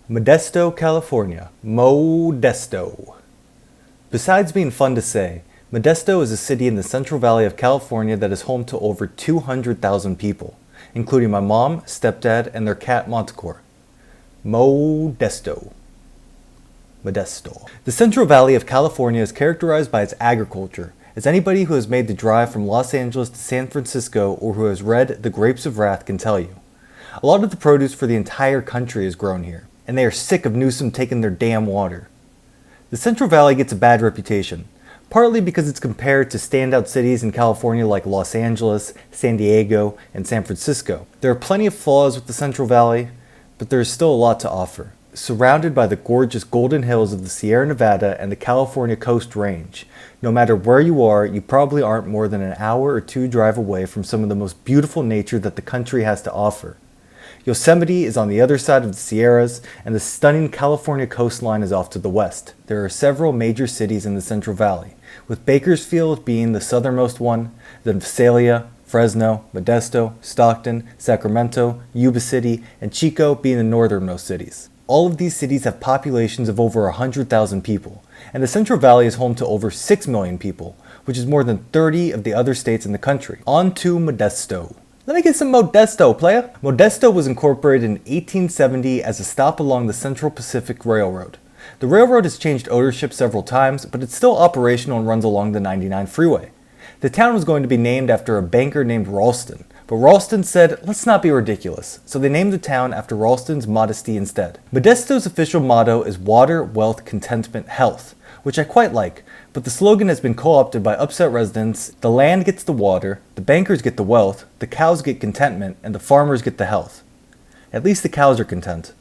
Modesto, California. Modesto. Besides being fun to say, Modesto is a city in the Central Valley of California that is home to over 200,000 people, including my mom, stepdad, and their cat Montecore. Modesto. Modesto. The Central Valley of California is characterized by its agriculture, as anybody who has made the drive from Los Angeles to San Francisco or who has read The Grapes of Wrath can tell you. A lot of the produce for the entire country is grown here, and they are sick of Newsom taking their damn water. The Central Valley gets a bad reputation, partly because it's compared to standout cities in California like Los Angeles, San Diego, and San Francisco. There are plenty of flaws with the Central Valley, but there is still a lot to offer. Surrounded by the gorgeous golden hills of the Sierra Nevada and the California Coast Range, no matter where you are, you probably aren't more than an hour or two drive away from some of the most beautiful nature that the country has to offer. Yosemite is on the other side of the Sierras, and the stunning California coastline is off to the west. There are several major cities in the Central Valley, with Bakersfield being the southernmost one, then Visalia, Fresno, Modesto, Stockton, Sacramento, Yuba City, and Chico being the northernmost cities. All of these cities have populations of over 100,000 people, and the Central Valley is home to over 6 million people, which is more than 30 of the other states in the country. On to Modesto. Let me get some Modesto, playa. Modesto was incorporated in 1870 as a stop along the Central Pacific Railroad. The railroad has changed ownership several times, but it's still operational and runs along the 99 freeway. The town was going to be named after a banker named Ralston, but Ralston said, let's not be ridiculous, so they named the town after Ralston's modesty instead. Modesto's official motto is water, wealth, contentment, health, which I quite like, but the slogan has been co-opted by upset residents. The land gets the water, the bankers get the wealth, the cows get contentment, and the farmers get the health. At least the cows are content.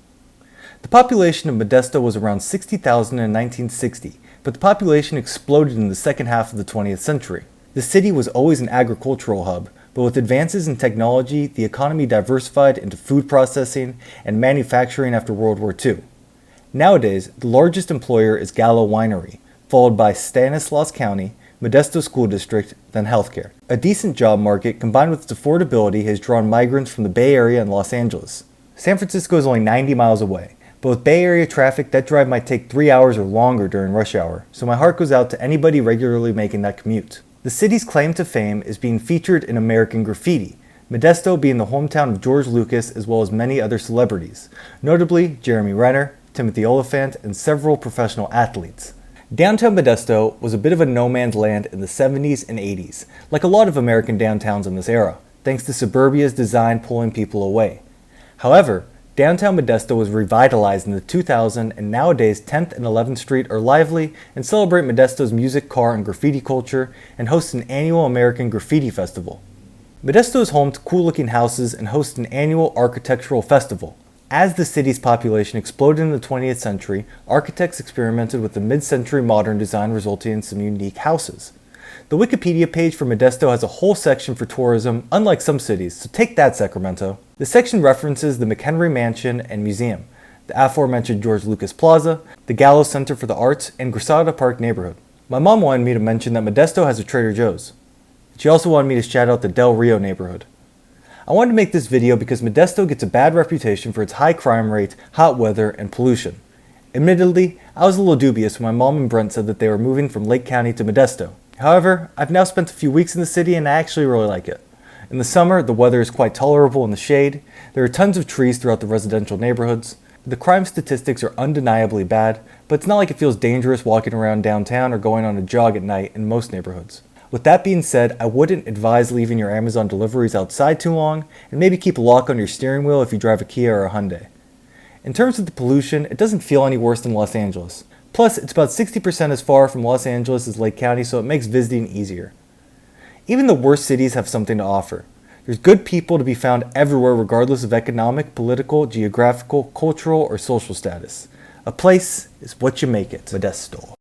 The population of Modesto was around 60,000 in 1960, but the population exploded in the second half of the 20th century. The city was always an agricultural hub, but with advances in technology, the economy diversified into food processing and manufacturing after World War II. Nowadays, the largest employer is Gallo Winery, followed by Stanislaus County, Modesto School District, then healthcare. A decent job market combined with its affordability has drawn migrants from the Bay Area and Los Angeles. San Francisco is only 90 miles away, but with Bay Area traffic, that drive might take 3 hours or longer during rush hour, so my heart goes out to anybody regularly making that commute. The city's claim to fame is being featured in American graffiti, Modesto being the hometown of George Lucas as well as many other celebrities, notably Jeremy Renner, Timothy Oliphant, and several professional athletes. Downtown Modesto was a bit of a no man's land in the 70s and 80s, like a lot of American downtowns in this era, thanks to suburbia's design pulling people away. However, downtown Modesto was revitalized in the 2000s, and nowadays 10th and 11th Street are lively and celebrate Modesto's music, car, and graffiti culture and host an annual American Graffiti Festival. Modesto is home to cool-looking houses and hosts an annual architectural festival. As the city's population exploded in the 20th century, architects experimented with the mid-century modern design, resulting in some unique houses. The Wikipedia page for Modesto has a whole section for tourism, unlike some cities, so take that, Sacramento. The section references the McHenry Mansion and Museum, the aforementioned George Lucas Plaza, the Gallo Center for the Arts, and Grisada Park neighborhood. My mom wanted me to mention that Modesto has a Trader Joe's. She also wanted me to shout out the Del Rio neighborhood. I wanted to make this video because Modesto gets a bad reputation for its high crime rate, hot weather, and pollution. Admittedly, I was a little dubious when my mom and Brent said that they were moving from Lake County to Modesto. However, I've now spent a few weeks in the city and I actually really like it. In the summer, the weather is quite tolerable in the shade. There are tons of trees throughout the residential neighborhoods. The crime statistics are undeniably bad, but it's not like it feels dangerous walking around downtown or going on a jog at night in most neighborhoods. With that being said, I wouldn't advise leaving your Amazon deliveries outside too long, and maybe keep a lock on your steering wheel if you drive a Kia or a Hyundai. In terms of the pollution, it doesn't feel any worse than Los Angeles. Plus, it's about 60% as far from Los Angeles as Lake County, so it makes visiting easier. Even the worst cities have something to offer. There's good people to be found everywhere regardless of economic, political, geographical, cultural, or social status. A place is what you make it. Modesto.